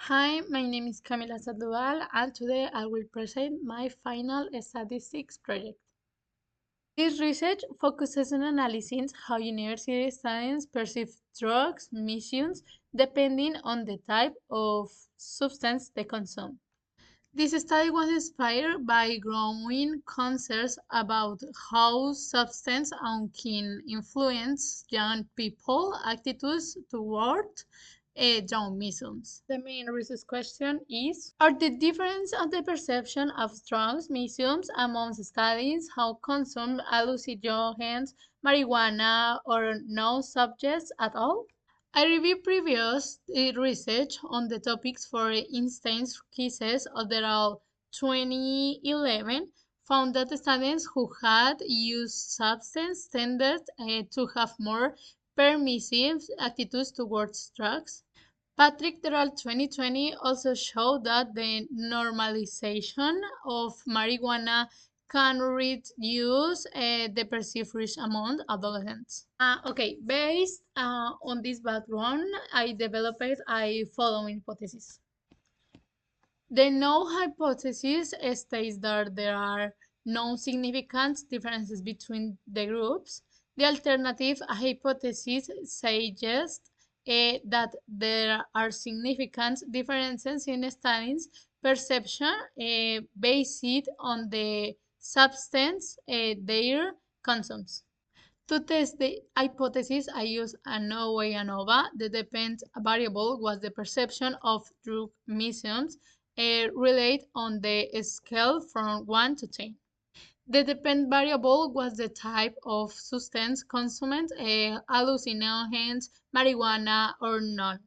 Hi, my name is Camila Sandoval, and today I will present my final statistics project. This research focuses on analyzing how university students perceive drugs misuse depending on the type of substance they consume. This study was inspired by growing concerns about how substance can influence young people attitudes toward drug misuse. The main research question is: are the difference of the perception of drugs misuse among studies how consume hallucinogens, marijuana, or no subjects at all? I reviewed previous research on the topics. For instance, cases of the year 2011 found that students who had used substance tended to have more permissive attitudes towards drugs. Patrick et al. 2020 also showed that the normalization of marijuana can reduce the perceived risk among adolescents. Okay, based on this background, I developed a following hypothesis. The null hypothesis states that there are no significant differences between the groups. The alternative hypothesis suggests that there are significant differences in studies perception based on the substance they consume. To test the hypothesis, I used ANOVA and ANOVA. The dependent variable was the perception of drug misuse related on the scale from 1 to 10. The dependent variable was the type of substance consumed, hallucinogens, marijuana, or none.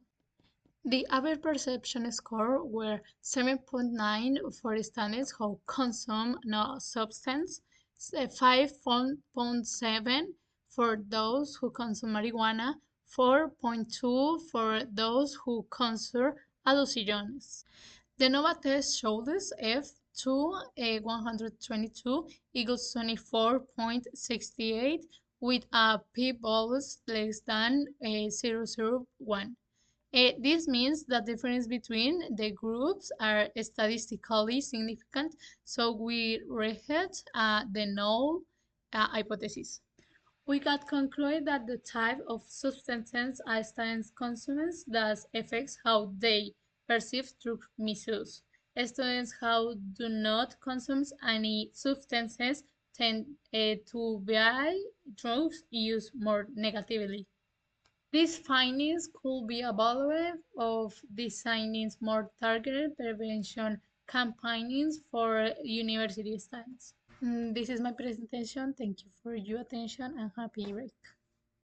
The average perception score were 7.9 for students who consume no substance, 5.7 for those who consume marijuana, 4.2 for those who consume hallucinogens. The NOVA test showed us F2 122 equals 24.68 with a p-value less than 0.001. This means that the difference between the groups are statistically significant, so we reject the null hypothesis. We can conclude that the type of substances a student consumes does affects how they perceive drug misuse. Students who do not consume any substances tend to buy drugs used more negatively. These findings could be evaluated of designing more targeted prevention campaigns for university students. This is my presentation. Thank you for your attention and happy break.